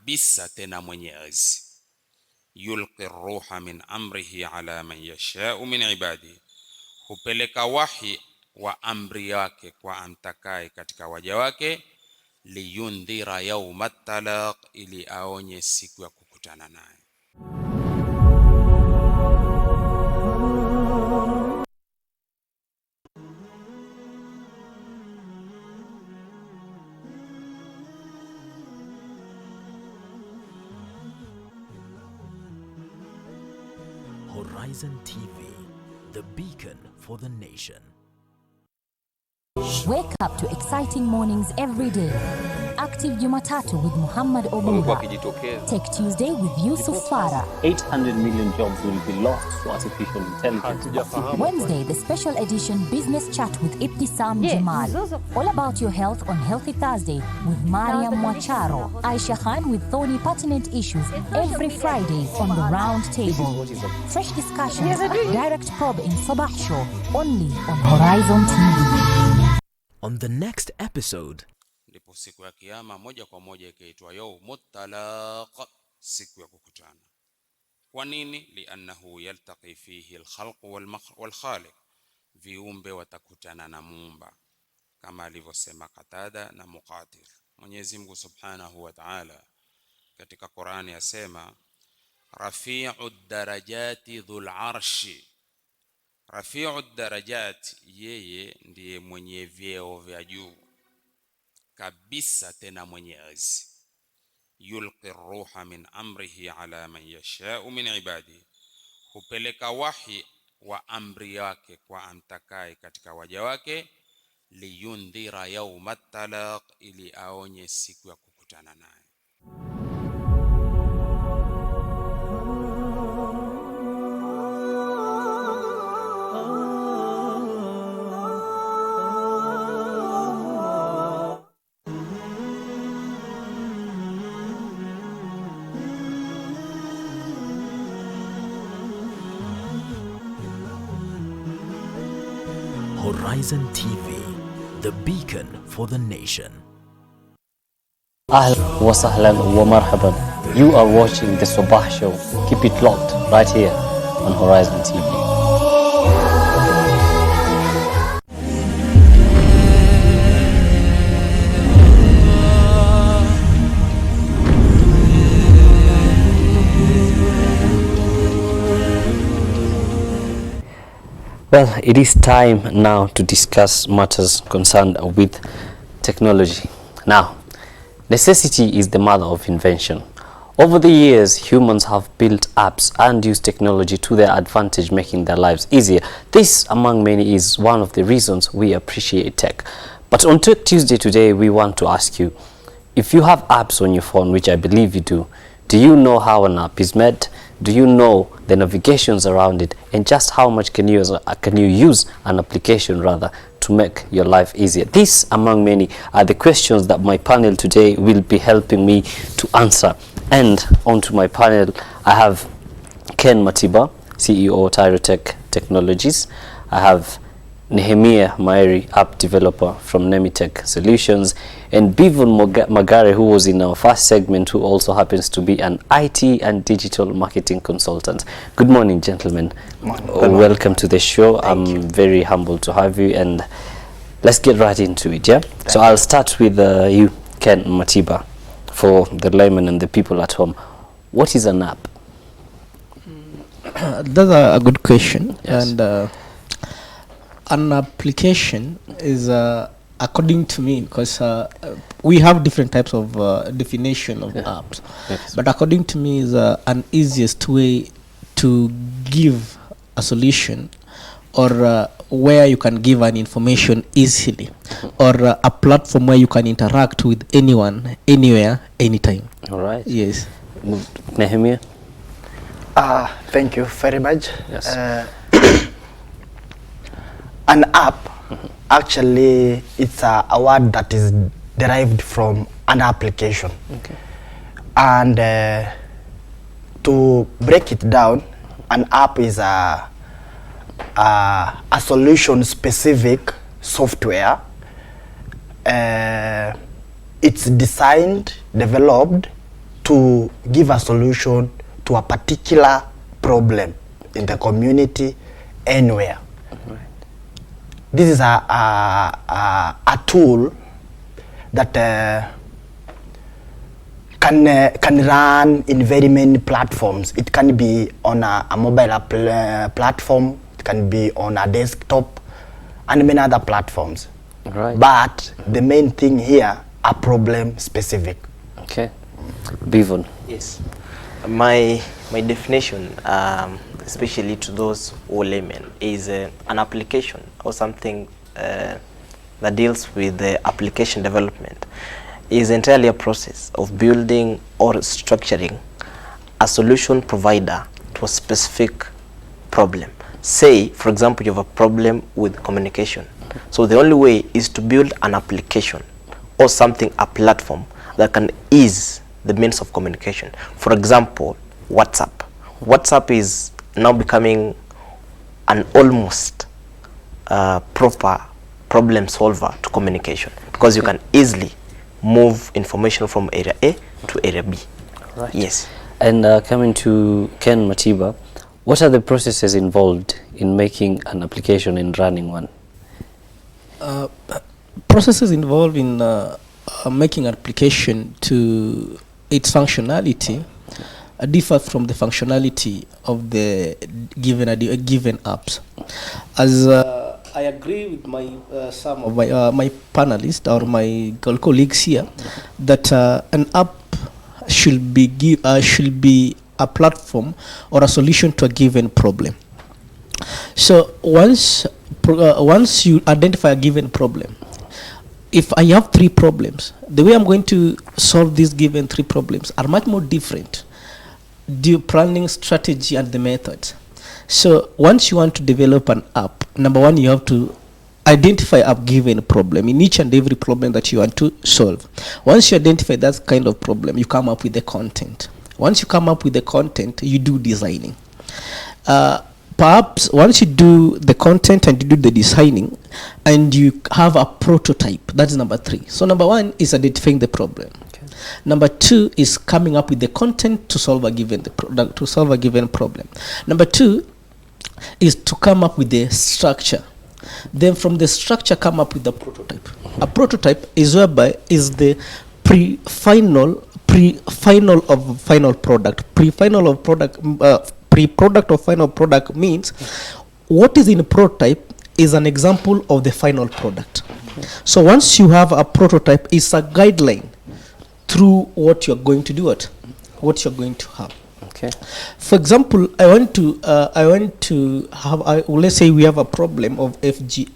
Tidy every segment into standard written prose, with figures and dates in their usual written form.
kabisa tena mwenyezi. Yulqi ruha min amrihi ala man yasha'u min ibadihi, hupeleka wahi wa amri yake kwa amtakaye katika waja wake. Liyundhira yawma talaq, ili aonye siku ya kukutana naye. Horizon TV, the beacon for the nation. Wake up to exciting mornings every day. Active Jumatatu with Muhammad Obuga. Take Tuesday with Yusuf Farah. 800 million jobs will be lost to artificial intelligence. Wednesday, the special edition Business Chat with Ibtisam Jamal. All about your health on Healthy Thursday with Mariam Mwacharo. Aisha Khan with thorny pertinent issues every Friday on the round table. Fresh discussions, direct probe in Sabah Show, only on Horizon TV. On the next episode, ndipo siku ya kiyama moja kwa moja ikaitwa yawmut talaq, siku ya kukutana. Kwa nini? Li'annahu yaltaqi fihi al-khalq wal-khaliq, viumbe watakutana na muumba, kama alivyosema Qatada na Muqatil. Mwenyezi Mungu Subhanahu wa Ta'ala katika Qur'ani yasema, rafi'ud darajati dhul arshi. Rafi'ud darajat, yeye ndiye mwenye vyeo vya juu kabisa tena mwenyezi. Yulqi ruha min amrihi ala man yasha'u min ibadihi, hupeleka wahi wa amri yake kwa amtakaye katika waja wake. Liyundhira yawma talaq, ili aonye siku ya kukutana naye. Horizon TV, the beacon for the nation. Ahlan wa sahlan wa marhaban. You are watching the Sabah Show. Keep it locked right here on Horizon TV. Well, it is time now to discuss matters concerned with technology. Now, necessity is the mother of invention. Over the years, humans have built apps and used technology to their advantage, making their lives easier. This, among many, is one of the reasons we appreciate tech. But on Tech Tuesday today, we want to ask you, if you have apps on your phone, which I believe you do you know how an app is made? Do you know the navigations around it, and just how much can you use an application rather to make your life easier? These, among many, are the questions that my panel today will be helping me to answer. And onto my panel, I have Ken Matiba, CEO Tyrotech Technologies. I have Nehemiah Mairi, app developer from Nemitech Solutions, and Bivon Magare, who was in our first segment, who also happens to be an IT and digital marketing consultant. Good morning, gentlemen. Welcome to the show. I'm very humbled to have you, and let's get right into it. So I'll start with you, Ken Matiba, for the layman and the people at home. What is an app? That's a good question. Yes. And an application is, according to me, because we have different types of definition of apps, but according to me is an easiest way to give a solution, or where you can give an information easily, or a platform where you can interact with anyone, anywhere, anytime. All right. Yes. Nehemiah? Thank you very much. Yes. An app, actually, it's a word that is derived from an application. Okay. And to break it down, an app is a solution-specific software. It's designed, developed, to give a solution to a particular problem in the community anywhere. Right. This is a tool that can run in very many platforms. It can be on a mobile platform, it can be on a desktop, and many other platforms. Right. But the main thing here are problem specific. Okay. Bivon. Yes. My definition, especially to those who are laymen, is an application or something that deals with the application development. Is entirely a process of building or structuring a solution provider to a specific problem. Say, for example, you have a problem with communication. So the only way is to build an application or something, a platform that can ease the means of communication. For example, WhatsApp. WhatsApp is now becoming an almost proper problem solver to communication, because you can easily move information from area A to area B. Right. Yes. And coming to Ken Matiba, what are the processes involved in making an application and running one? Processes involved in making an application to its functionality differ from the functionality of the given apps. As I agree with my some of my panelists or my colleagues here that an app should be a platform or a solution to a given problem. So once you identify a given problem, if I have 3 problems, the way I'm going to solve these given 3 problems are much more different. The planning strategy and the methods. So once you want to develop an app, number one, you have to identify a given problem in each and every problem that you want to solve. Once you identify that kind of problem, you come up with the content. Once you come up with the content, you do designing. Perhaps once you do the content and you do the designing and you have a prototype, that's number 3. So number 1 is identifying the problem. Okay. Number 2 is coming up with the content to solve a given problem. Number 2 is to come up with the structure. Then from the structure come up with the prototype. A prototype is whereby is the pre-final of final product. Pre-product of final product means what is in a prototype is an example of the final product. So once you have a prototype, it's a guideline through what you're going to do, what you're going to have. Okay. For example, I want to have let's say we have a problem of FGM.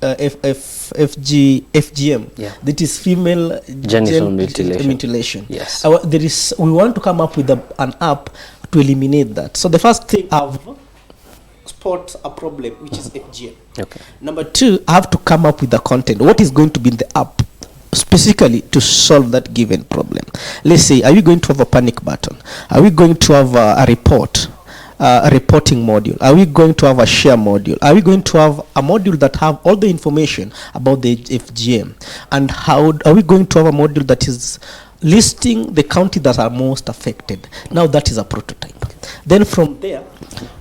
Yeah. That is female genital mutilation. Yes. We want to come up with an app to eliminate that. So the first thing, I've spot a problem, which is FGM. Okay. Number 2, I have to come up with the content. What is going to be in the app specifically to solve that given problem? Let's say, are we going to have a panic button? Are we going to have a reporting module? Are we going to have a share module? Are we going to have a module that have all the information about the FGM? And how are we going to have a module that is listing the county that are most affected? Now that is a prototype. Then from there,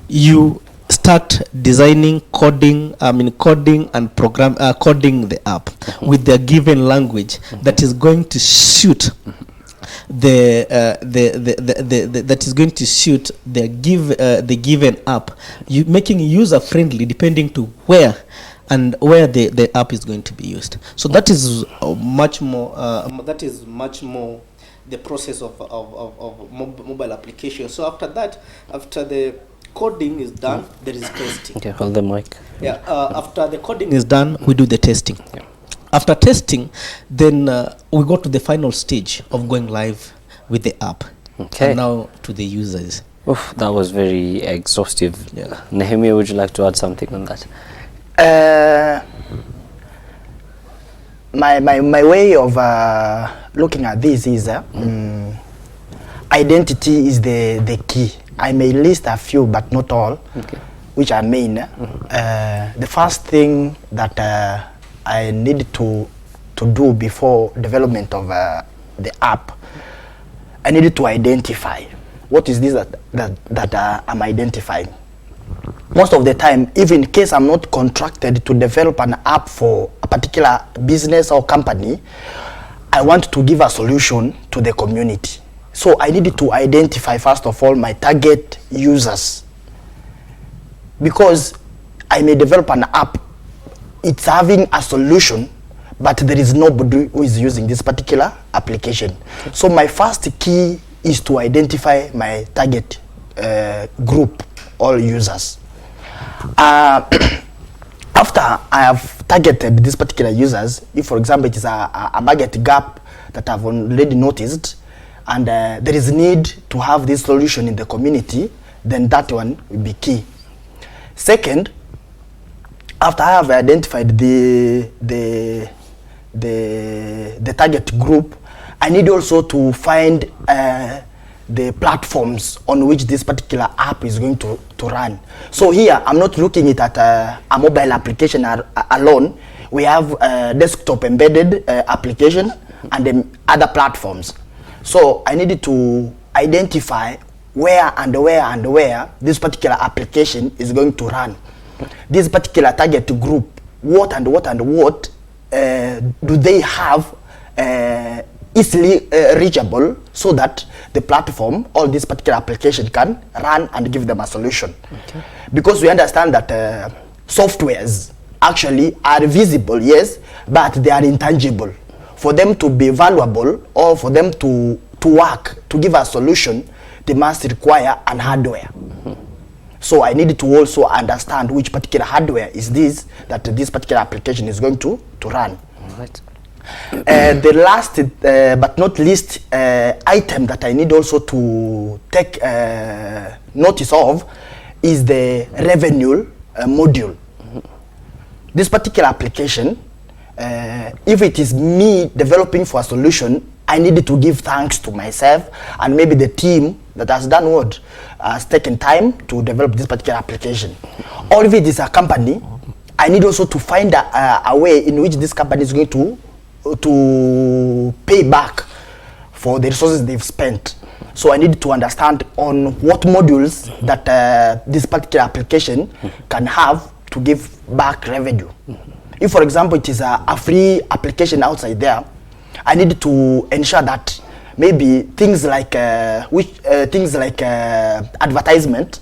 you start designing, coding and coding the app with the given language that is going to suit that is going to suit the given app. You making user friendly depending to where the app is going to be used. So that is much more the process of mobile application. So after that, after the coding is done, there is testing. Okay, hold the mic. Yeah. After the coding is done, we do the testing. Yeah. After testing, then we go to the final stage of going live with the app. Okay. And now to the users. Oof, that was very exhaustive. Yeah. Nehemiah, would you like to add something on that? My way of looking at this is identity is the key. I may list a few, but not all, Okay. which are main. The first thing that I need to do before development of the app, I needed to identify what is this that I'm identifying. Most of the time, even in case I'm not contracted to develop an app for a particular business or company, I want to give a solution to the community. So I needed to identify, first of all, my target users. Because I may develop an app, it's having a solution, but there is nobody who is using this particular application. So my first key is to identify my target group, all users. After I have targeted these particular users, if for example it is a market gap that I've already noticed, and there is need to have this solution in the community, then that one will be key. Second, after I have identified the target group, I need also to find the platforms on which this particular app is going to run. So here, I'm not looking at a mobile application alone. We have a desktop embedded application and then other platforms. So I needed to identify where this particular application is going to run. This particular target group, what do they have easily reachable, so that the platform or this particular application can run and give them a solution. Okay. Because we understand that softwares actually are visible, yes, but they are intangible. For them to be valuable or for them to work, to give a solution, they must require an hardware. So I needed to also understand which particular hardware is this that this particular application is going to run. All right. The last but not least item that I need also to take notice of is the revenue module. This particular application, if it is me developing for a solution, I needed to give thanks to myself and maybe the team that has done what has taken time to develop this particular application. Or if it is a company, I need also to find a way in which this company is going to pay back for the resources they've spent. So I need to understand on what modules that this particular application can have to give back revenue. If for example it is a free application outside there, I need to ensure that maybe things like advertisement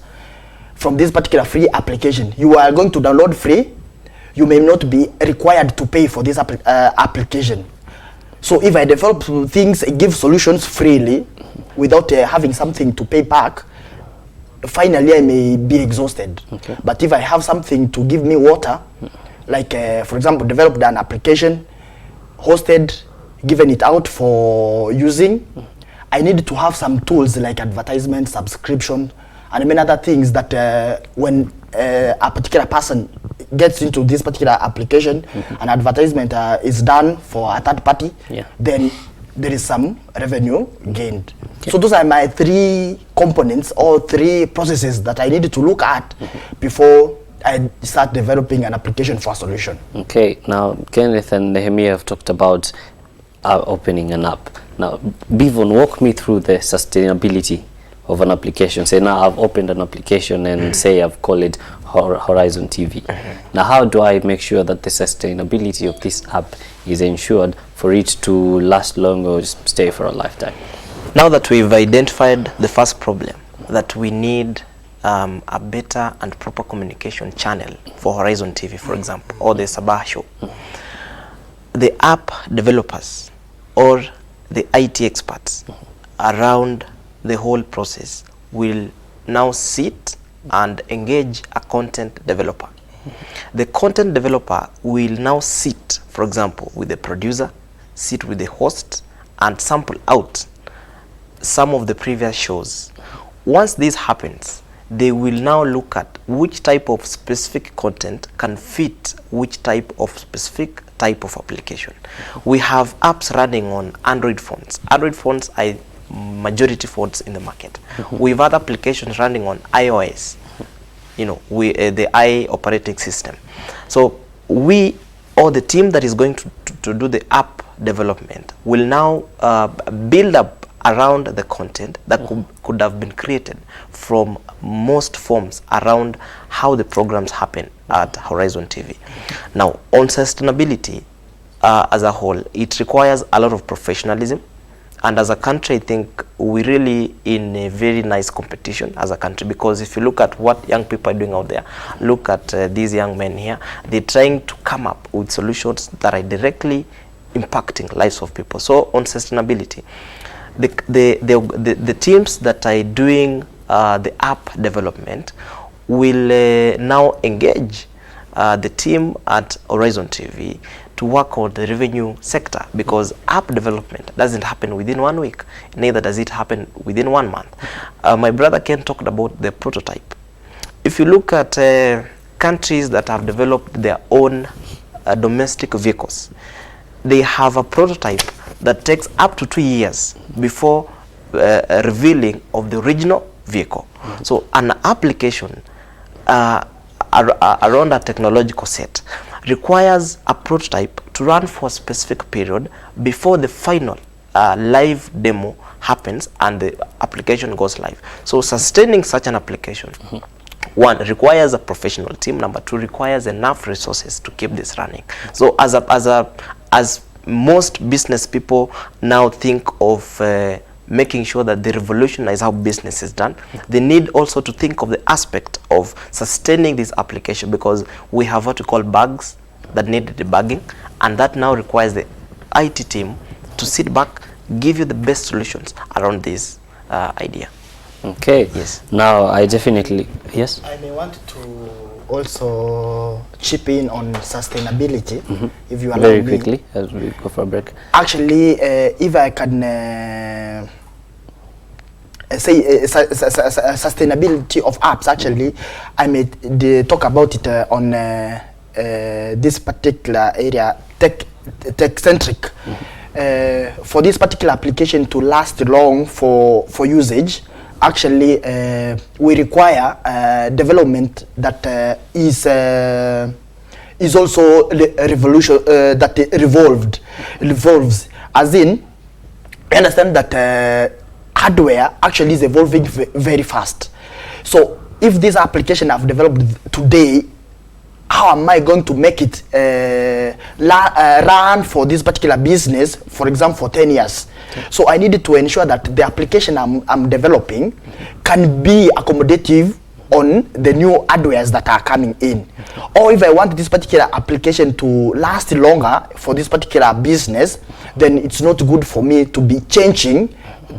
from this particular free application, you are going to download free, you may not be required to pay for this application. So if I develop things, give solutions freely without having something to pay back, finally I may be exhausted. Okay. But if I have something to give me water, like for example developed an application, hosted, given it out for using, I need to have some tools like advertisement, subscription, and many other things that when a particular person gets into this particular application, an advertisement is done for a third party, then there is some revenue gained. Okay. So those are my three components or three processes that I needed to look at before I start developing an application for a solution. Okay, now Kenneth and Nehemiah have talked about opening an app. Now, Bivon, walk me through the sustainability of an application. Say now I've opened an application and say I've called it Horizon TV. Now how do I make sure that the sustainability of this app is ensured for it to last long or stay for a lifetime? Now that we've identified the first problem, that we need a better and proper communication channel for Horizon TV, for example, or the Sabah Show, the app developers or the IT experts around the whole process will now sit and engage a content developer. The content developer will now sit, for example, with the producer, sit with the host, and sample out some of the previous shows. Once this happens, they will now look at which type of specific content can fit which type of specific type of application. We have apps running on Android phones. Android phones are majority phones in the market. We have other applications running on iOS, you know, the i operating system. So we, or the team that is going to do the app development, will now build up around the content that could have been created from most forms around how the programs happen at Horizon TV. Now, on sustainability as a whole, it requires a lot of professionalism. And as a country, I think we're really in a very nice competition as a country, because if you look at what young people are doing out there, look at these young men here, they're trying to come up with solutions that are directly impacting lives of people. So on sustainability, the teams that are doing the app development will now engage the team at Horizon TV to work on the revenue sector, because app development doesn't happen within 1 week, neither does it happen within 1 month. My brother Ken talked about the prototype. If you look at countries that have developed their own domestic vehicles, they have a prototype that takes up to 2 years before revealing of the original vehicle. So an application around a technological set requires a prototype to run for a specific period before the final live demo happens and the application goes live. So sustaining such an application, one, requires a professional team. Number two, requires enough resources to keep this running. So as most business people now think of making sure that they revolutionize how business is done, they need also to think of the aspect of sustaining this application, because we have what we call bugs that need debugging, and that now requires the IT team to sit back, give you the best solutions around this idea. Okay. Yes. Now I definitely, yes. I may want to also chip in on sustainability, if you allow very me. quickly as we go for a break. Actually, if I can say sustainability of apps, actually, I may talk about it on this particular area, tech-centric. For this particular application to last long for usage, actually we require development that is also revolution that revolves, as in, I understand that hardware actually is evolving very fast. So if this application I've developed today, how am I going to make it run for this particular business, for example, for 10 years? Okay. So I needed to ensure that the application I'm developing can be accommodative on the new hardwares that are coming in. Or if I want this particular application to last longer for this particular business, then it's not good for me to be changing,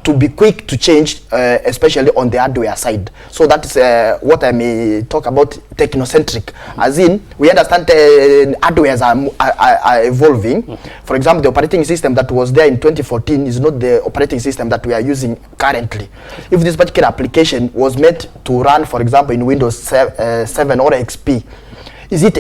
to be quick to change, especially on the hardware side. So that is what I may talk about technocentric, as in we understand hardwares are evolving. For example, the operating system that was there in 2014 is not the operating system that we are using currently. If this particular application was meant to run, for example, in Windows 7 or XP, is it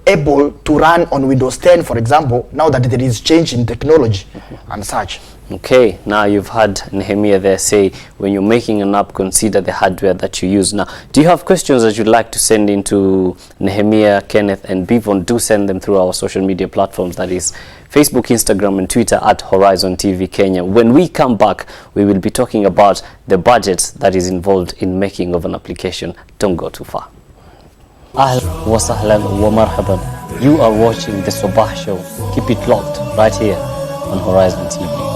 able to run on Windows 10, for example, now that there is change in technology and such? Okay, now you've had Nehemiah there say, when you're making an app, consider the hardware that you use. Now, do you have questions that you'd like to send into Nehemiah, Kenneth, and Bivon? Do send them through our social media platforms, that is Facebook, Instagram, and Twitter at Horizontv Kenya. When we come back, we will be talking about the budget that is involved in making of an application. Don't go too far. Ahlan wa sahlan wa marhaban. You are watching the Sabah Show. Keep it locked right here on Horizon TV.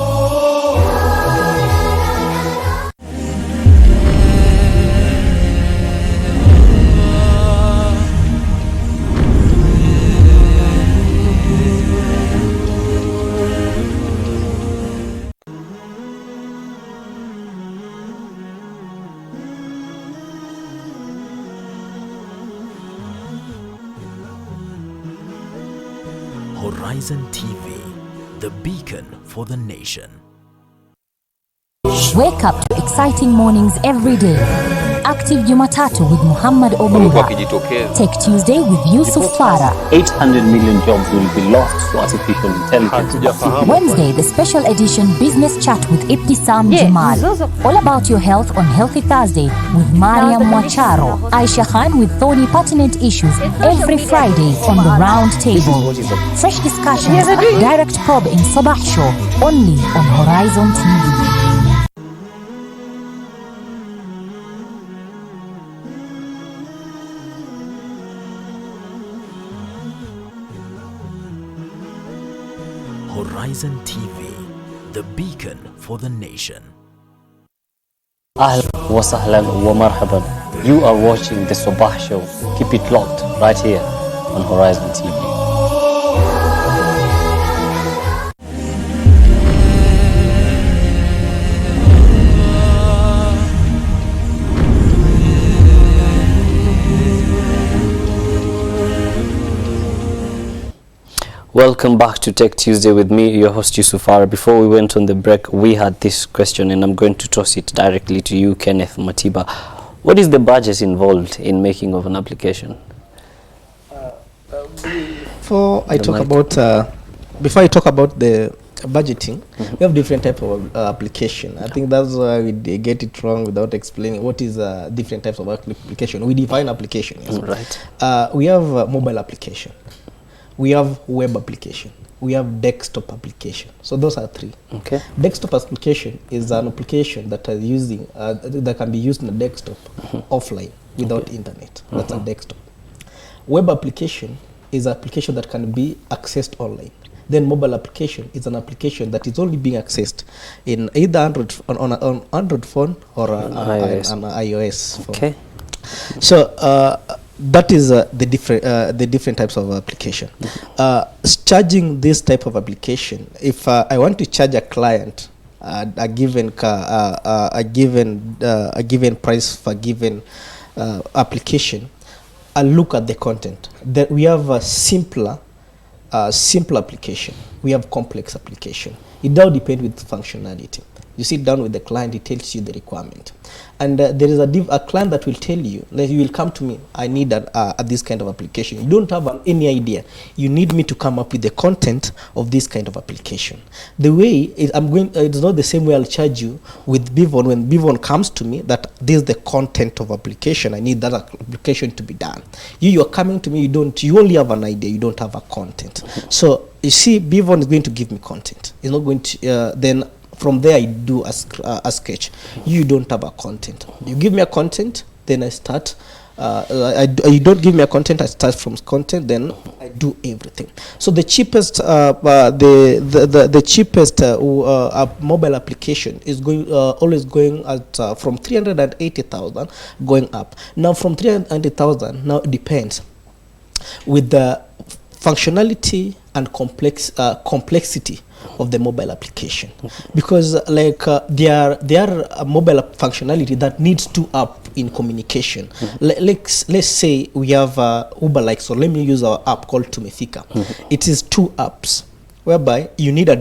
Horizon TV, the beacon for the nation. Wake up to exciting mornings every day. Active Jumatatu with Muhammad Obunga. Tech Tuesday with Yusuf Farah. 800 million jobs will be lost to artificial intelligence. Wednesday, the special edition Business Chat with Ibtisam Jamal. All about your health on Healthy Thursday with Mariam Mwacharo. Aisha Khan with thorny pertinent issues every Friday on the round table. Fresh discussions, direct probe in Sabah Show, only on Horizon TV. Horizon TV, the beacon for the nation. Ahlan wa sahlan wa marhaban. You are watching the Sabah Show. Keep it locked right here on Horizon TV. Welcome back to Tech Tuesday with me, your host Yusufara. Before we went on the break, we had this question, and I'm going to toss it directly to you, Kenneth Matiba. What is the budget involved in making of an application? Before I talk about the budgeting, we have different types of application. I think that's why we get it wrong without explaining what is different types of application. We define application. Yes. Right. We have mobile application. We have web application. We have desktop application. So those are three. Okay. Desktop application is an application that is using that can be used in a desktop offline without internet. That's a desktop. Web application is an application that can be accessed online. Then mobile application is an application that is only being accessed in either Android on an Android phone or an iOS phone. Okay. So that is the different types of application. Charging this type of application, if I want to charge a client a given price for given application, I look at the content. That we have a simple application. We have complex application. It all depends with functionality. You sit down with the client, he tells you the requirement. And there is a client that will tell you, that you will come to me, I need this kind of application. You don't have any idea. You need me to come up with the content of this kind of application. The way it's not the same way I'll charge you with Bivon. When Bivon comes to me, that this is the content of application, I need that application to be done. You are coming to me, you only have an idea, you don't have a content. So you see, Bivon is going to give me content. It's not going to, then from there I do a sketch. You don't have a content. You give me a content, then I start. You don't give me a content, I start from content, then I do everything. So the cheapest, the cheapest mobile application is going always going at from 380,000 going up. Now from 380,000, now it depends with the functionality and complexity of the mobile application, because like there are a mobile functionality that needs two apps in communication. Let's say we have Uber like, so let me use our app called Tumefika. It is two apps whereby you need a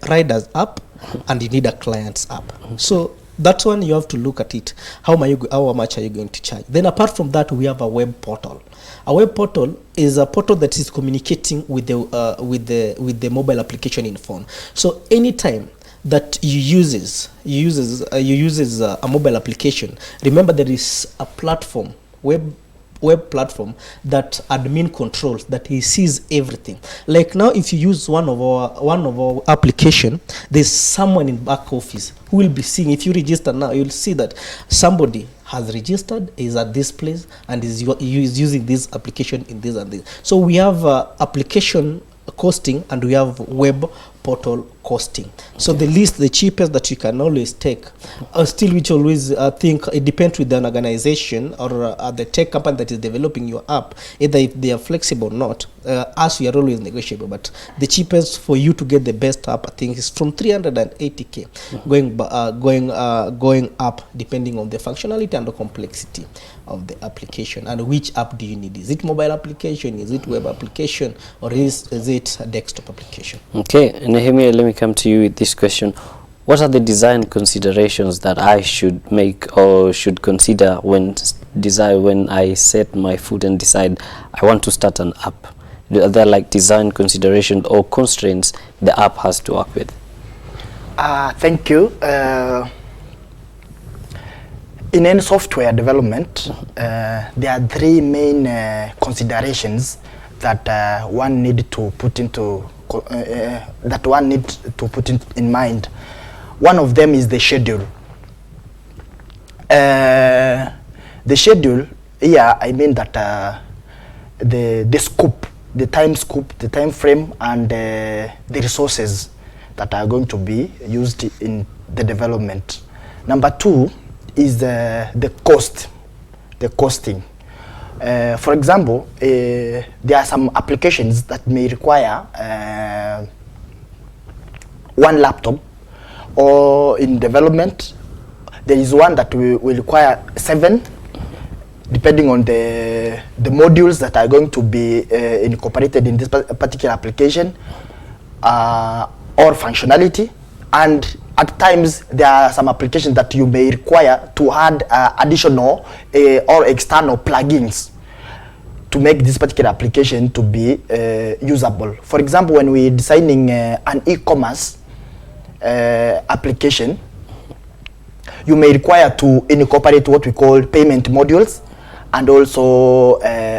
rider's app and you need a client's app. So that one you have to look at it. How much are you going to charge? Then apart from that, we have a web portal. A web portal is a portal that is communicating with the mobile application in phone. So anytime that you uses a mobile application, remember there is a platform, web platform that admin controls, that he sees everything. Like now, if you use one of our application, there's someone in back office who will be seeing. If you register now, you'll see that somebody has registered, is at this place, and is using this application in this and this. So we have application costing and we have web portal costing. So the cheapest that you can always take, still which always think it depends with an organization or the tech company that is developing your app, either if they are flexible or not. Us, we are always negotiable, but the cheapest for you to get the best app, I think, is from 380k going up, depending on the functionality and the complexity of the application and which app do you need. Is it mobile application, is it web application, or is it a desktop application? Okay, Nehemiah, let me come to you with this question. What are the design considerations that I should make or should consider when I set my foot and decide I want to start an app? Are there like design considerations or constraints the app has to work with? Thank you. In any software development, there are three main considerations that one need to put in mind. One of them is the schedule. The schedule, yeah, I mean that the scope, the time scope, the time frame, and the resources that are going to be used in the development. Number 2 is the cost, the costing. For example, there are some applications that may require one laptop, or in development there is one that will require 7, depending on the modules that are going to be incorporated in this particular application or functionality. And at times there are some applications that you may require to add additional or external plugins to make this particular application to be usable. For example, when we're designing an e-commerce application, you may require to incorporate what we call payment modules and also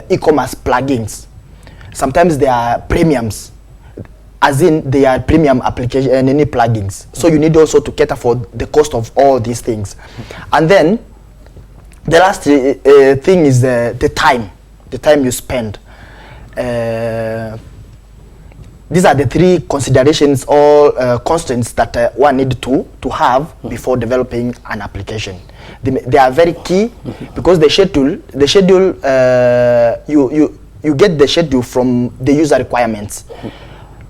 e-commerce plugins. Sometimes they are premiums, as in they are premium application and any plugins. So you need also to cater for the cost of all these things. And then the last thing is the time you spend. These are the 3 considerations or constants that one need to have before developing an application. They are very key because the schedule you get the schedule from the user requirements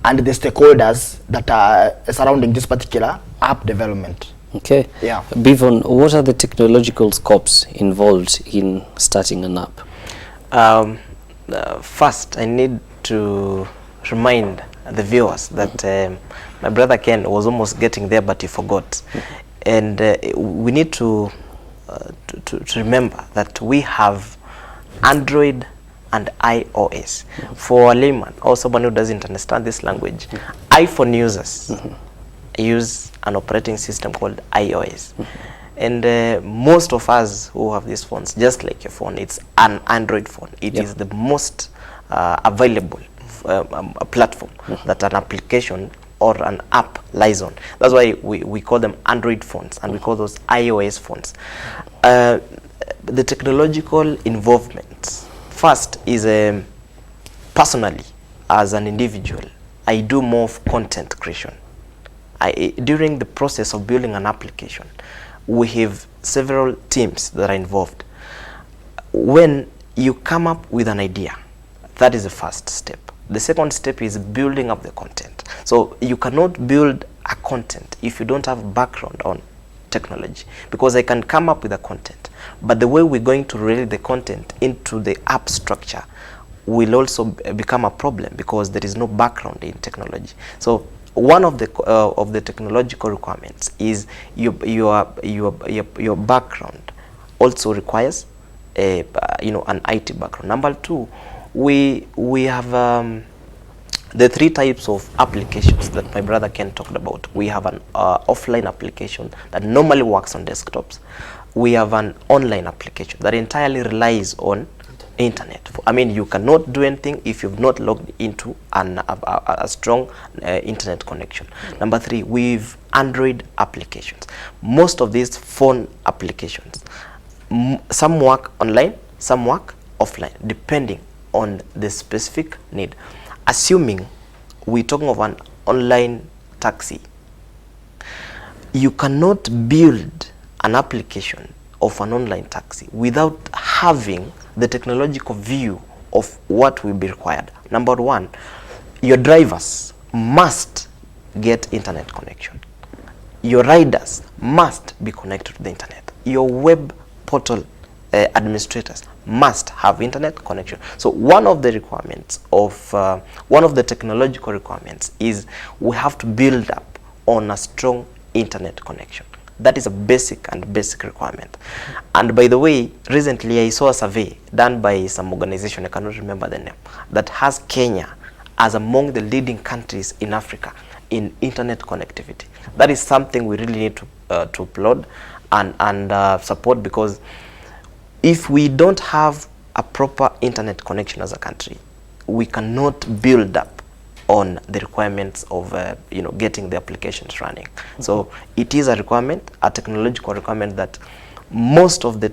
and the stakeholders that are surrounding this particular app development. Okay. Yeah. Bivon, what are the technological scopes involved in starting an app? First, I need to remind the viewers that my brother Ken was almost getting there, but he forgot. And we need to remember that we have Android and iOS. For a layman or someone who doesn't understand this language, iPhone users use an operating system called iOS. And most of us who have these phones, just like your phone, it's an Android phone. It is the most available platform that an application or an app lies on. That's why we call them Android phones and we call those iOS phones. The technological involvement first is personally, as an individual, I do more of content creation. During the process of building an application, we have several teams that are involved. When you come up with an idea, that is the first step. The second step is building up the content. So you cannot build a content if you don't have background on technology, because I can come up with a content, but the way we're going to relate the content into the app structure will also become a problem because there is no background in technology. So one of the technological requirements is your background also requires an IT background. Number 2, we have the 3 types of applications that my brother Ken talked about. We have an offline application that normally works on desktops. We have an online application that entirely relies on internet. I mean, you cannot do anything if you've not logged into a strong internet connection. Number 3, we've Android applications. Most of these phone applications, some work online, some work offline, depending on the specific need. Assuming we're talking of an online taxi, you cannot build an application of an online taxi without having the technological view of what will be required. Number 1, your drivers must get internet connection. Your riders must be connected to the internet. Your web portal administrators must have internet connection. So one of the requirements of one of the technological requirements is we have to build up on a strong internet connection. That is a basic requirement. And by the way, recently I saw a survey done by some organization, I cannot remember the name, that has Kenya as among the leading countries in Africa in internet connectivity. That is something we really need to applaud and support, because if we don't have a proper internet connection as a country, we cannot build up on the requirements of getting the applications running. So it is a requirement, a technological requirement, that most of the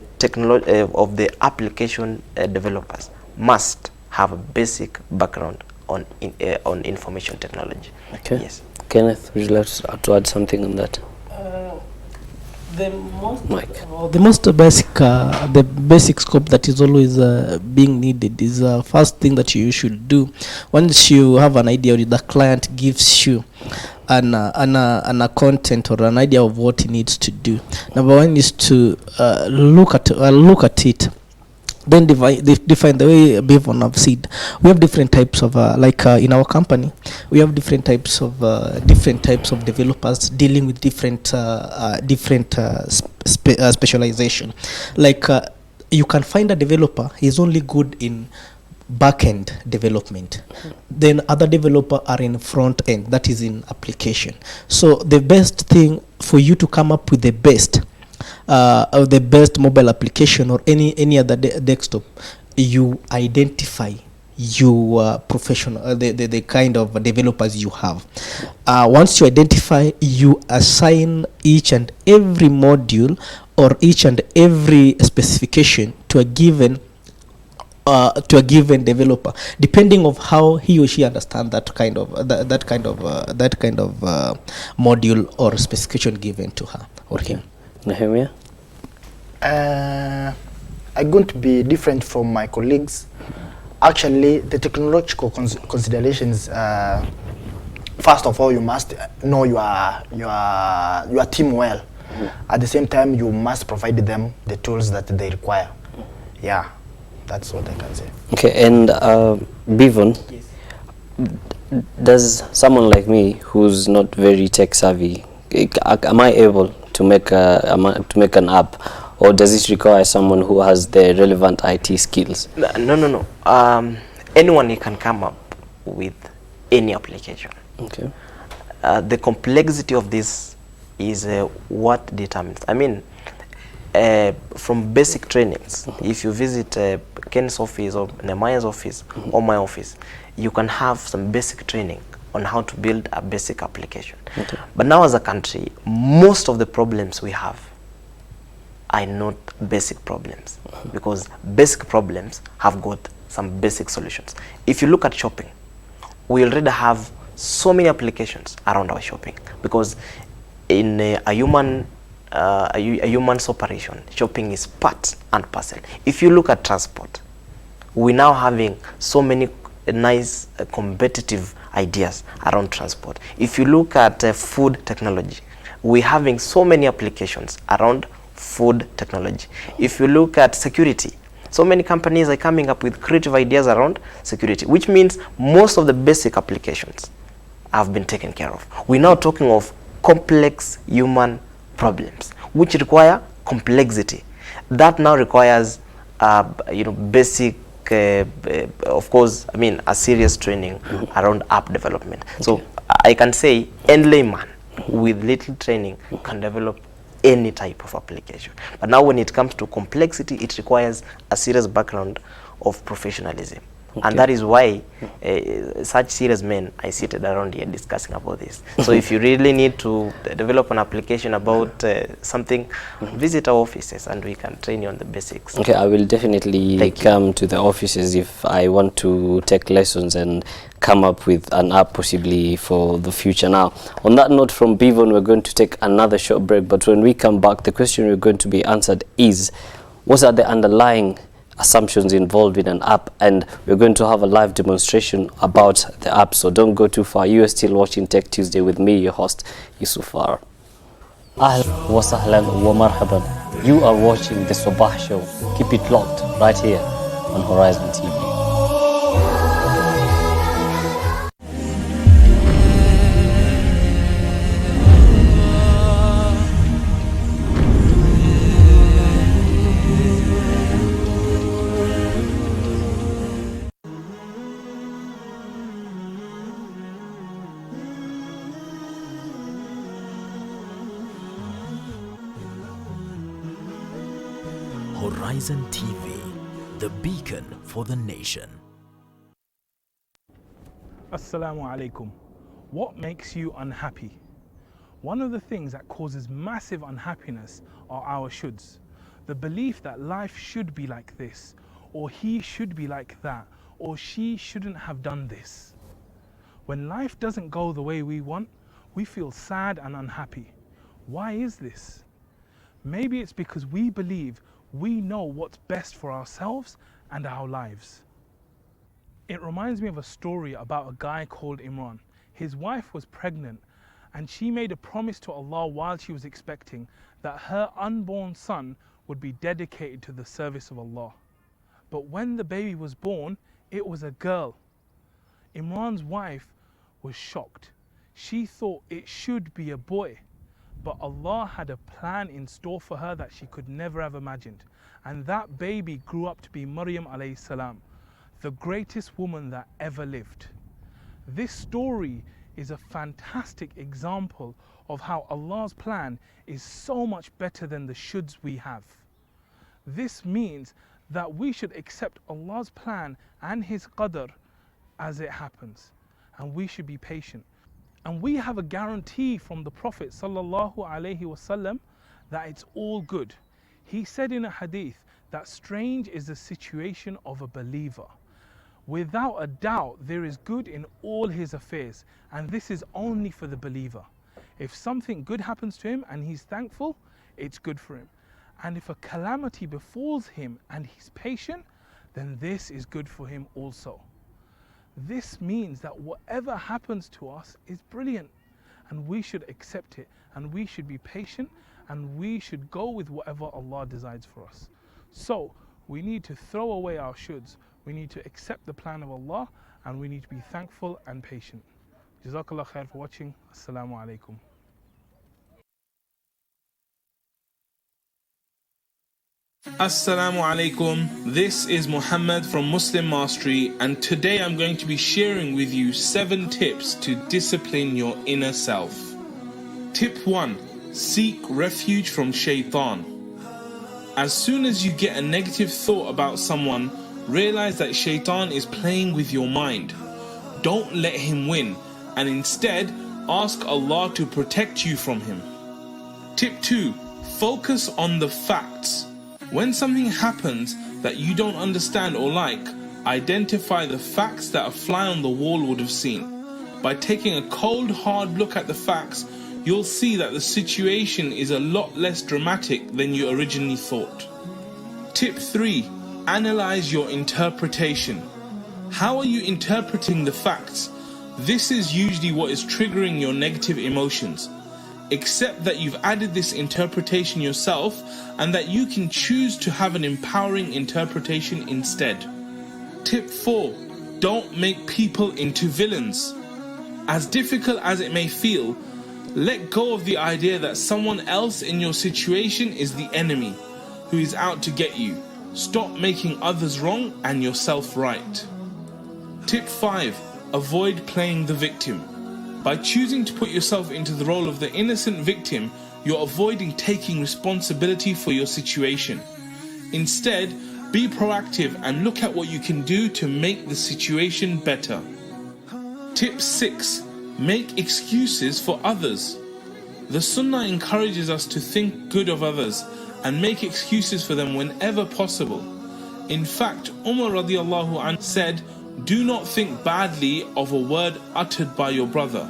application developers must have a basic background on information technology. Okay. Yes. Kenneth, would you like to add something on that? The most, Mike. the most basic, the basic scope that is always being needed is first thing that you should do once you have an idea, or the client gives you a content or an idea of what he needs to do. Number one is to look at it. Then define the way Bivon have said. We have different types of in our company, we have different types of developers dealing with different specialization. You can find a developer, he's only good in back-end development. Then other developer are in front end, that is in application. So the best thing for you to come up with the best mobile application or any other desktop, you identify your professional, the kind of developers you have. Once you identify, you assign each and every module or each and every specification to a given developer, depending of how he or she understand that kind of module or specification given to her or him. Nehemiah? I'm going to be different from my colleagues. Actually, the technological considerations, first of all, you must know your team well. At the same time, you must provide them the tools that they require. Yeah, that's what I can say. Okay, and Bivon, yes. Does someone like me who's not very tech savvy, am I able to make an app, or does it require someone who has the relevant IT skills? No. Anyone can come up with any application. Okay. The complexity of this is what determines. I mean, from basic trainings, if you visit Ken's office or Nehemiah's office or my office, you can have some basic training on how to build a basic application. Okay. But now as a country, most of the problems we have are not basic problems, because basic problems have got some basic solutions. If you look at shopping, we already have so many applications around our shopping, because in a human's operation, shopping is part and parcel. If you look at transport, we're now having so many nice competitive ideas around transport. If you look at food technology, we're having so many applications around food technology. If you look at security, so many companies are coming up with creative ideas around security, which means most of the basic applications have been taken care of. We're now talking of complex human problems, which require complexity. That now requires basic of course, I mean, a serious training around app development. Okay. So I can say any layman with little training can develop any type of application. But now when it comes to complexity, it requires a serious background of professionalism. Okay. And that is why such serious men are seated around here discussing about this. So if you really need to develop an application about something, visit our offices and we can train you on the basics. Okay, I will definitely come to the offices if I want to take lessons and come up with an app possibly for the future. Now, on that note from Bivon, we're going to take another short break. But when we come back, the question we're going to be answered is, what are the underlying assumptions involved in an app? And we're going to have a live demonstration about the app, so don't go too far. You are still watching Tech Tuesday with me, your host Yusuf Farah. Ahlan wa sahlan wa marhaban. You are watching the Sabah Show. Keep it locked right here on Horizon TV. Horizon TV, the beacon for the nation. Assalamu alaikum. What makes you unhappy? One of the things that causes massive unhappiness are our shoulds. The belief that life should be like this, or he should be like that, or she shouldn't have done this. When life doesn't go the way we want, we feel sad and unhappy. Why is this? Maybe it's because we believe we know what's best for ourselves and our lives. It reminds me of a story about a guy called Imran. His wife was pregnant and she made a promise to Allah while she was expecting that her unborn son would be dedicated to the service of Allah. But when the baby was born, it was a girl. Imran's wife was shocked. She thought it should be a boy. But Allah had a plan in store for her that she could never have imagined. And that baby grew up to be Maryam alayhi salam, the greatest woman that ever lived. This story is a fantastic example of how Allah's plan is so much better than the shoulds we have. This means that we should accept Allah's plan and His qadr as it happens, and we should be patient. And we have a guarantee from the Prophet sallallahu alaihi wasallam that it's all good. He said in a hadith that strange is the situation of a believer. Without a doubt, there is good in all his affairs, and this is only for the believer. If something good happens to him and he's thankful, it's good for him. And if a calamity befalls him and he's patient, then this is good for him also. This means that whatever happens to us is brilliant, and we should accept it, and we should be patient, and we should go with whatever Allah decides for us. So we need to throw away our shoulds, we need to accept the plan of Allah, and we need to be thankful and patient. Jazakallah khair for watching. Assalamu alaikum. Assalamu alaikum, this is Muhammad from Muslim Mastery, and today I'm going to be sharing with you 7 tips to discipline your inner self. Tip 1. Seek refuge from shaitan. As soon as you get a negative thought about someone, realize that shaitan is playing with your mind. Don't let him win, and instead ask Allah to protect you from him. Tip 2. Focus on the facts. When something happens that you don't understand or like, identify the facts that a fly on the wall would have seen. By taking a cold, hard look at the facts, you'll see that the situation is a lot less dramatic than you originally thought. Tip 3. Analyze your interpretation. How are you interpreting the facts? This is usually what is triggering your negative emotions. Accept that you've added this interpretation yourself and that you can choose to have an empowering interpretation instead. Tip 4. Don't make people into villains. As difficult as it may feel, let go of the idea that someone else in your situation is the enemy who is out to get you. Stop making others wrong and yourself right. Tip 5. Avoid playing the victim. By choosing to put yourself into the role of the innocent victim, you're avoiding taking responsibility for your situation. Instead, be proactive and look at what you can do to make the situation better. Tip 6. Make excuses for others. The Sunnah encourages us to think good of others and make excuses for them whenever possible. In fact, Umar radiallahu anhu said, "Do not think badly of a word uttered by your brother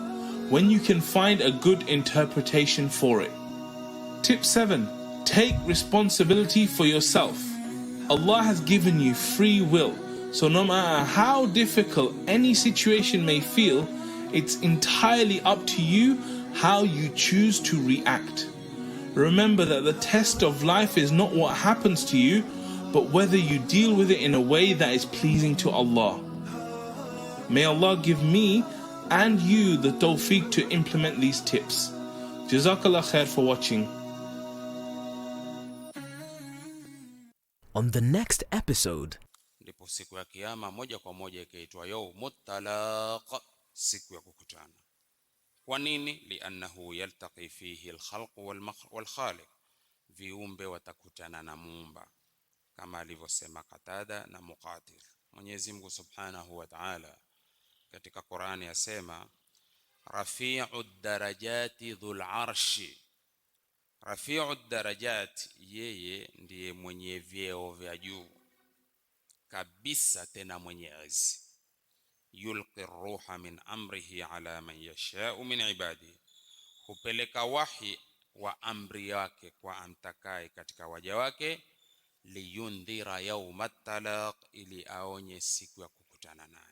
when you can find a good interpretation for it." Tip 7. Take responsibility for yourself. Allah has given you free will, so no matter how difficult any situation may feel, it's entirely up to you how you choose to react. Remember that the test of life is not what happens to you, but whether you deal with it in a way that is pleasing to Allah. May Allah give me and you the tawfiq to implement these tips. Jazakallah khair for watching. On the next episode, ndipo siku ya kiyama moja kwa moja ikaitwa yaumut talaq, siku ya kukutana. Kwa nini? Liannahu yaltaqi fihi alkhalq walkhaliq, viumbe watakutana na muumba, kama alivyosema Qatada na Muqatil. Mwenyezi Mungu Subhanahu wa Ta'ala katika Qur'ani yasema, rafi'ud darajati dhul arshi. Rafi'ud darajat, yeye ndiye mwenye vyeo vya juu kabisa, tena mwenyezi. Yulqi ruha min amrihi ala man yasha'u min ibadihi, hupeleka wahi wa amri yake kwa amtakaye katika waja wake, liyundhira yawma talaq, ili aonye siku ya kukutana naye.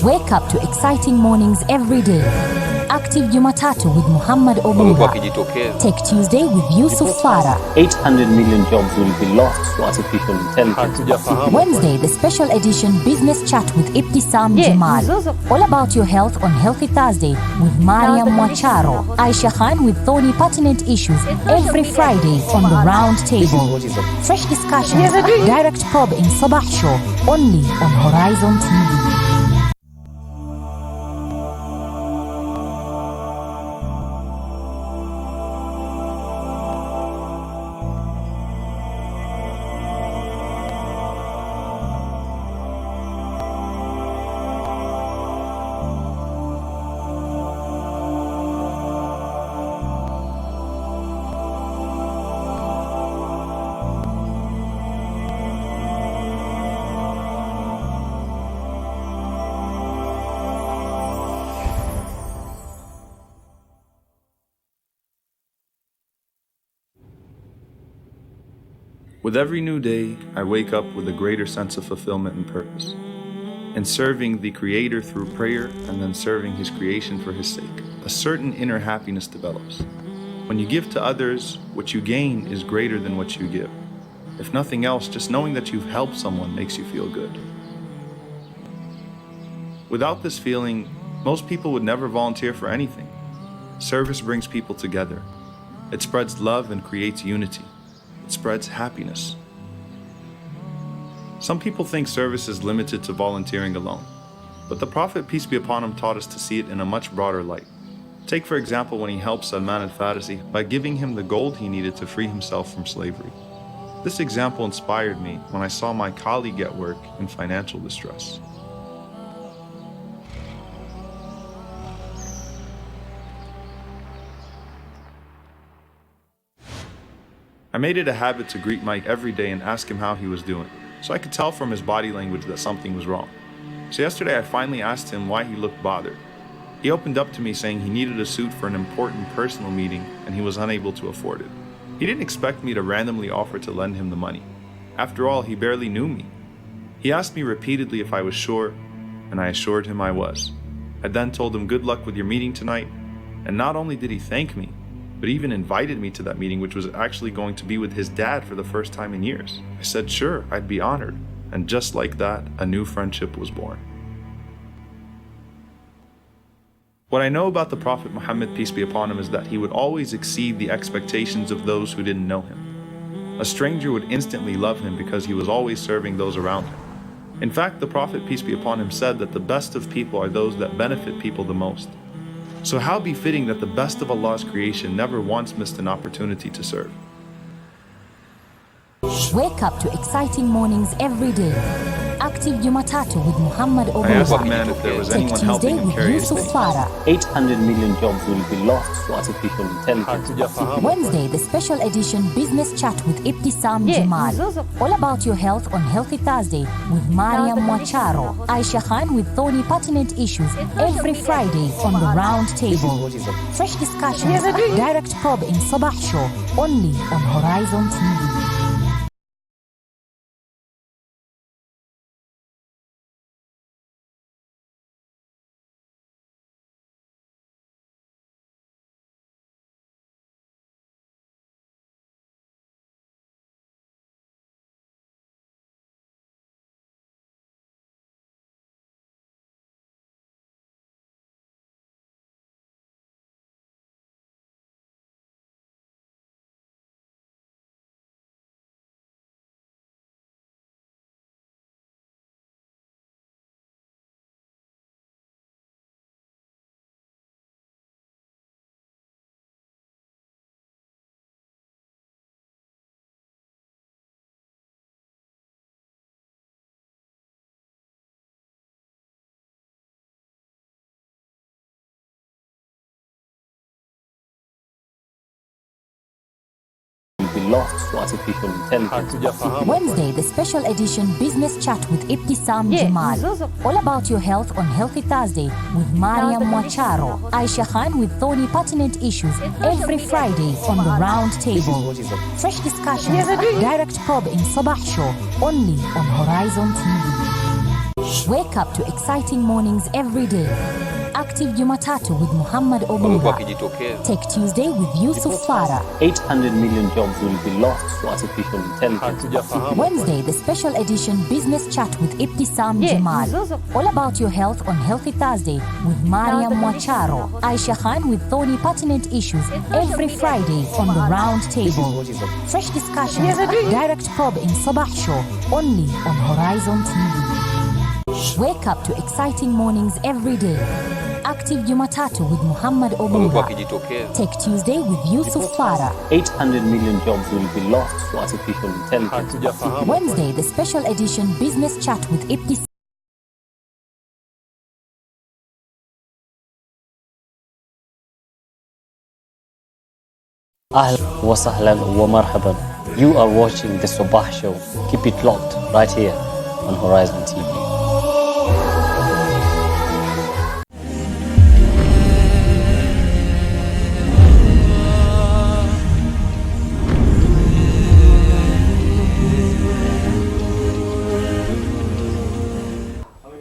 Wake up to exciting mornings every day. Active Jumatatu with Muhammad Obura. Take Tuesday with Yusuf Farah. 800 million jobs will be lost to artificial intelligence. Wednesday, the special edition Business Chat with Ibtisam Jamal. All about your health on Healthy Thursday with Mariam Mwacharo. Aisha Khan with thorny pertinent issues every Friday on the round table. Fresh discussions, direct probe in Sabah Show, only on Horizontv. With every new day, I wake up with a greater sense of fulfillment and purpose. In serving the Creator through prayer and then serving His creation for His sake, a certain inner happiness develops. When you give to others, what you gain is greater than what you give. If nothing else, just knowing that you've helped someone makes you feel good. Without this feeling, most people would never volunteer for anything. Service brings people together. It spreads love and creates unity. It spreads happiness. Some people think service is limited to volunteering alone, but the Prophet, peace be upon him, taught us to see it in a much broader light. Take for example when he helped Salman al-Farisi by giving him the gold he needed to free himself from slavery. This example inspired me when I saw my colleague at work in financial distress. I made it a habit to greet Mike every day and ask him how he was doing, so I could tell from his body language that something was wrong. So yesterday I finally asked him why he looked bothered. He opened up to me saying he needed a suit for an important personal meeting and he was unable to afford it. He didn't expect me to randomly offer to lend him the money. After all, he barely knew me. He asked me repeatedly if I was sure, and I assured him I was. I then told him good luck with your meeting tonight, and not only did he thank me, but even invited me to that meeting, which was actually going to be with his dad for the first time in years. I said sure, I'd be honored, and just like that, a new friendship was born. What I know about the Prophet Muhammad, peace be upon him, is that he would always exceed the expectations of those who didn't know him. A stranger would instantly love him because he was always serving those around him. In fact, the Prophet, peace be upon him, said that the best of people are those that benefit people the most. So how befitting that the best of Allah's creation never once missed an opportunity to serve. Wake up to exciting mornings every day. Active Jumatatu with Muhammad Obura. I asked the man if there was Take anyone Tuesday helping him with carry his Yusuf things. Farah. 800 million jobs will be lost to artificial intelligence. Wednesday, the special edition Business Chat with Ibtisam Jamal. All about your health on Healthy Thursday with Mariam Mwacharo. Aisha Khan with thorny pertinent issues every Friday on the round table. Fresh discussions, direct probe in Sabah Show, only on Horizontv. lost to artificial intelligence. Wednesday, the special edition business chat with Ibtisam Jamal. All about your health on Healthy Thursday with Mariam Mwacharo, Aisha Khan with thorny pertinent issues every Friday on the round table. Fresh discussions, direct probe in Sabah Show, only on Horizon TV. Wake up to exciting mornings every day. Active Jumatatu with Muhammad Obuga. Take Tuesday with Yusuf Farah. 800 million jobs will be lost to artificial intelligence. Wednesday, the special edition business chat with Ibtisam Jamal. All about your health on Healthy Thursday with Mariam Mwacharo, Aisha Khan with thorny pertinent issues every Friday on the round table. Fresh discussions, direct probe in Sabah Show, only on Horizon TV. Wake up to exciting mornings every day. Active Jumatatu with Muhammad Obuga. Take Tuesday with Yusuf Farah. 800 million jobs will be lost to artificial intelligence. Wednesday, the special edition business chat with Ibtis. Ahlan wa sahlan wa marhaban. You are watching the Sabah Show. Keep it locked right here on Horizon TV.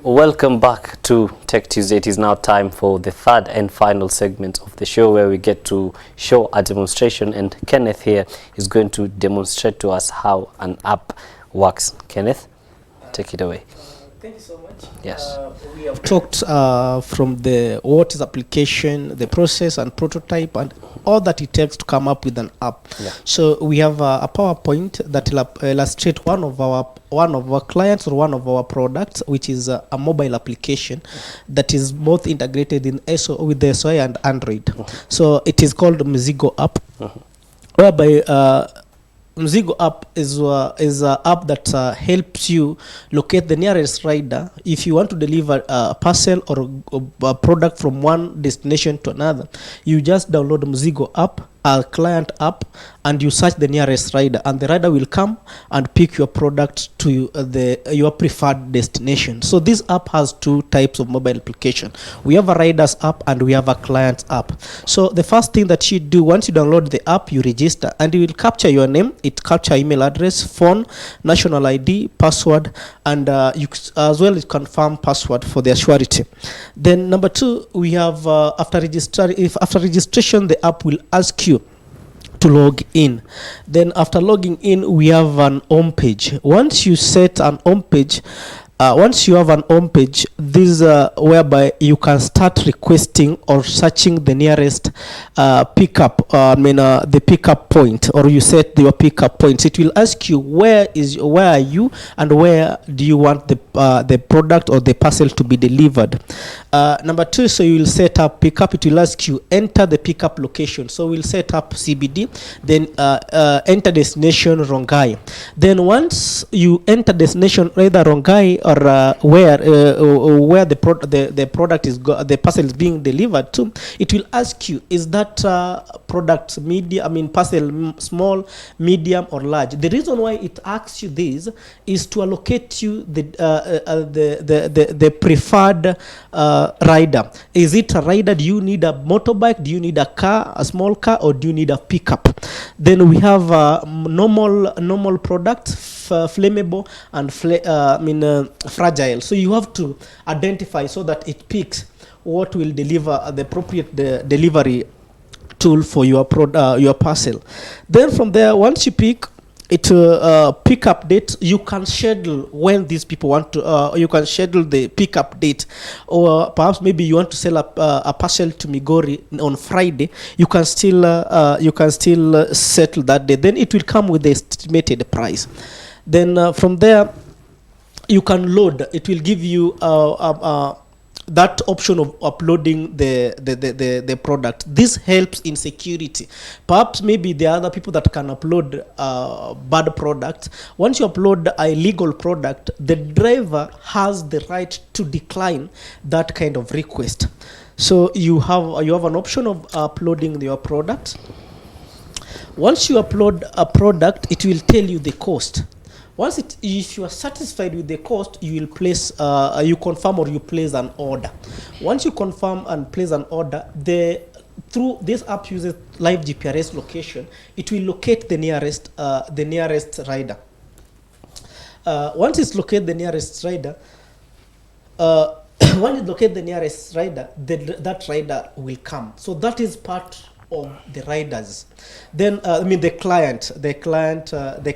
Welcome back to Tech Tuesday. It is now time for the third and final segment of the show where we get to show a demonstration, and Kenneth here is going to demonstrate to us how an app works. Kenneth, take it away. Thank you so much. Yes. We have talked from the what is application, the process and prototype and all that it takes to come up with an app. Yeah. So we have a PowerPoint that will illustrate one of our clients or one of our products, which is a mobile application that is both integrated in with the SOI and Android. So it is called Mzigo app, whereby Mzigo app is a app that helps you locate the nearest rider if you want to deliver a parcel or a product from one destination to another. You just download Mzigo app, a client app, and you search the nearest rider, and the rider will come and pick your product to your preferred destination. So this app has two types of mobile application. We have a rider's app and we have a client app. So the first thing that you do, once you download the app, you register, and it will capture your name, it capture email address, phone, national ID, password, and you as well as confirm password for the surety. Then number two, we have after registration, the app will ask you to log in. Then after logging in, we have an home page. Once you set an home page, once you have an home page, this whereby you can start requesting or searching the nearest pickup, the pickup point, or you set your pickup points. It will ask you where are you and where do you want the product or the parcel to be delivered. Number two, so you will set up pickup. It will ask you enter the pickup location. So we'll set up CBD, then enter destination Rongai. Then once you enter destination either Rongai or where the product is the parcel is being delivered to, it will ask you, is that product parcel small, medium or large? The reason why it asks you this is to allocate you the preferred rider. Is it a rider? Do you need a motorbike? Do you need a car, a small car, or do you need a pickup? Then we have normal product, flammable, and fragile. So you have to identify so that it picks what will deliver the appropriate delivery tool for your parcel. Then from there, once you pick it, pickup date, you can schedule when these people want to. You can schedule the pickup date, or perhaps maybe you want to sell a parcel to Migori on Friday. You can still settle that day. Then it will come with the estimated price. Then from there, you can load. It will give you that option of uploading the product. This helps in security. Perhaps maybe there are other people that can upload bad products. Once you upload a legal product, the driver has the right to decline that kind of request. So you have an option of uploading your product. Once you upload a product, it will tell you the cost. If you are satisfied with the cost, you will place, you confirm or you place an order. Once you confirm and place an order, through this app uses live GPS location, it will locate the nearest rider. Once it's located the nearest rider, when you locate the nearest rider, that rider will come. So that is part of the riders. Then the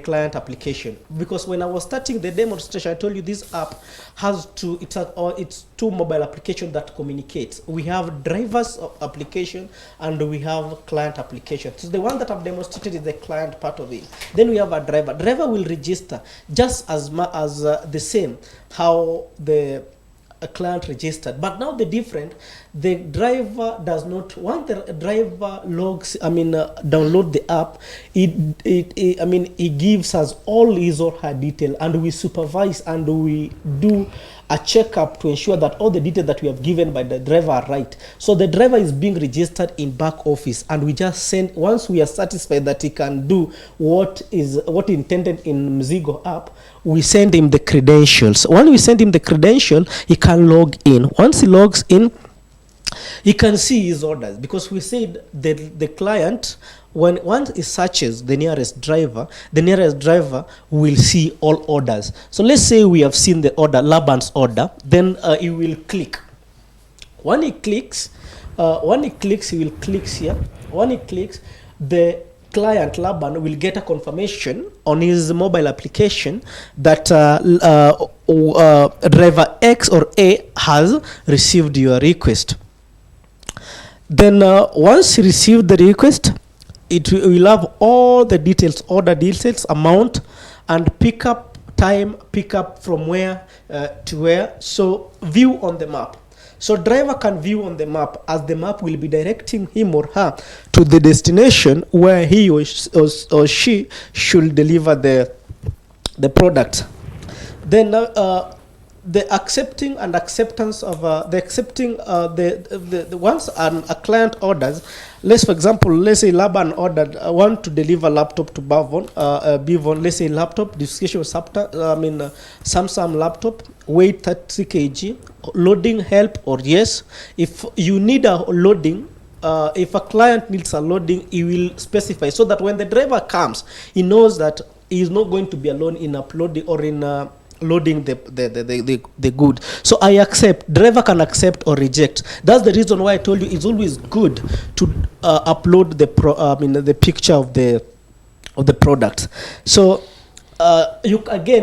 client application. Because when I was starting the demonstration, I told you this app has it's two mobile applications that communicate. We have drivers application and we have client application. So the one that I've demonstrated is the client part of it. Then we have a driver. Driver will register just as the same how the client registered, but now the driver does not, once the driver download the app, he gives us all his or her detail, and we supervise and we do a checkup to ensure that all the details that we have given by the driver are right. So the driver is being registered in back office, and we just send, once we are satisfied that he can do what intended in Mzigo app, we send him the credentials. When we send him the credential, he can log in. Once he logs in, he can see his orders, because we said that the client, once he searches the nearest driver will see all orders. So let's say we have seen the order, Laban's order, then he will click. When he clicks, he will click here. When he clicks, the client Laban will get a confirmation on his mobile application that driver X or A has received your request. Then once he received the request, it will have all the details, order details, amount, and pickup time, pickup from where to where. So view on the map. So driver can view on the map, as the map will be directing him or her to the destination where he or she should deliver the product. Then the accepting and acceptance of once a client orders, for example, let's say Laban ordered want to deliver laptop to Bivon, let's say laptop, discussion Samsung laptop, weight 30 kg, loading help or yes. If you need a loading, if a client needs a loading, he will specify, so that when the driver comes, he knows that he is not going to be alone in uploading or in loading the good. So I accept. Driver can accept or reject. That's the reason why I told you it's always good to upload the picture of the product. So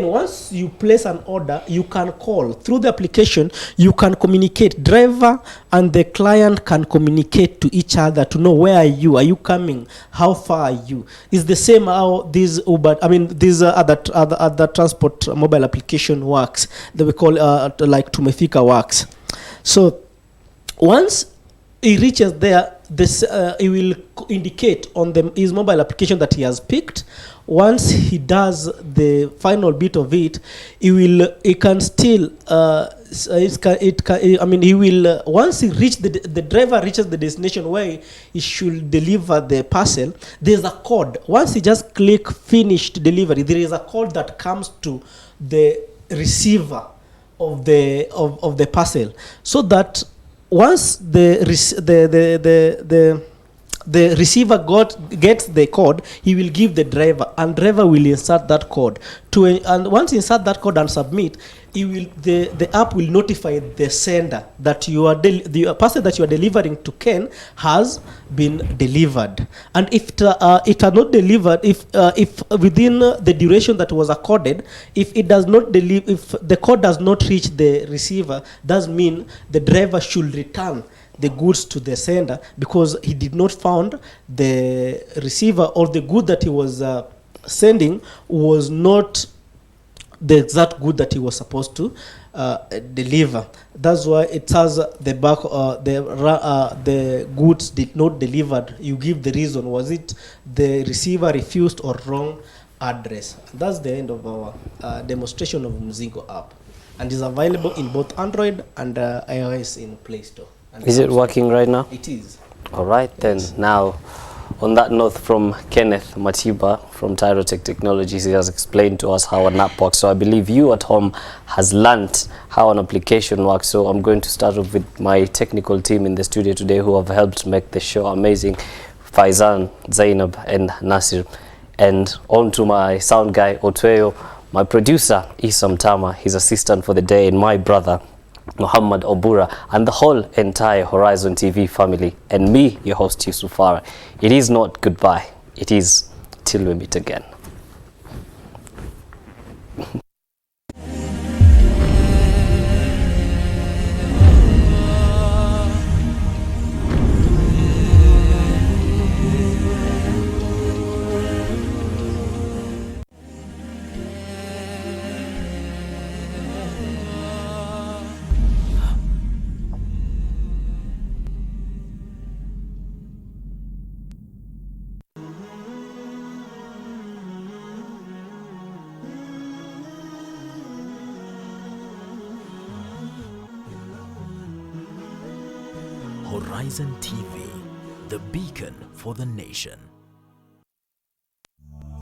once you place an order, you can call through the application. You can communicate. Driver and the client can communicate to each other to know where are you? Are you coming? How far are you? It's the same how these Uber, these other transport mobile application works. That we call like Tumefika works. So once he reaches there, he will indicate on his mobile application that he has picked. Once he does the final bit of it, he will once he reach the driver reaches the destination where he should deliver the parcel, there's a code. Once he just click finished delivery, there is a code that comes to the receiver of the parcel, so that once the receiver gets the code, he will give the driver, and driver will insert that code and once he insert that code and submit, the app will notify the sender that the parcel that you are delivering to Ken has been delivered. And if it are not delivered, if within the duration that was accorded, if it does not deliver, if the code does not reach the receiver, does mean the driver should return the goods to the sender, because he did not found the receiver, or the good that he was sending was not the exact good that he was supposed to deliver. That's why it has the goods did not delivered. You give the reason. Was it the receiver refused or wrong address? That's the end of our demonstration of Mzigo app, and is available in both Android and iOS in Play Store. Is it working right now? It is. All right, then. Now on that note, from Kenneth Matiba from Tyrotech Technologies, he has explained to us how an app works. So I believe you at home has learnt how an application works. So I'm going to start off with my technical team in the studio today who have helped make the show amazing. Faizan, Zainab and Nasir. And on to my sound guy, Otweyo, my producer, Isam Tama, his assistant for the day, and my brother, Muhammad Obura, and the whole entire Horizon TV family, and me, your host, Yusuf Farah. It is not goodbye. It is till we meet again. Horizon TV, the beacon for the nation.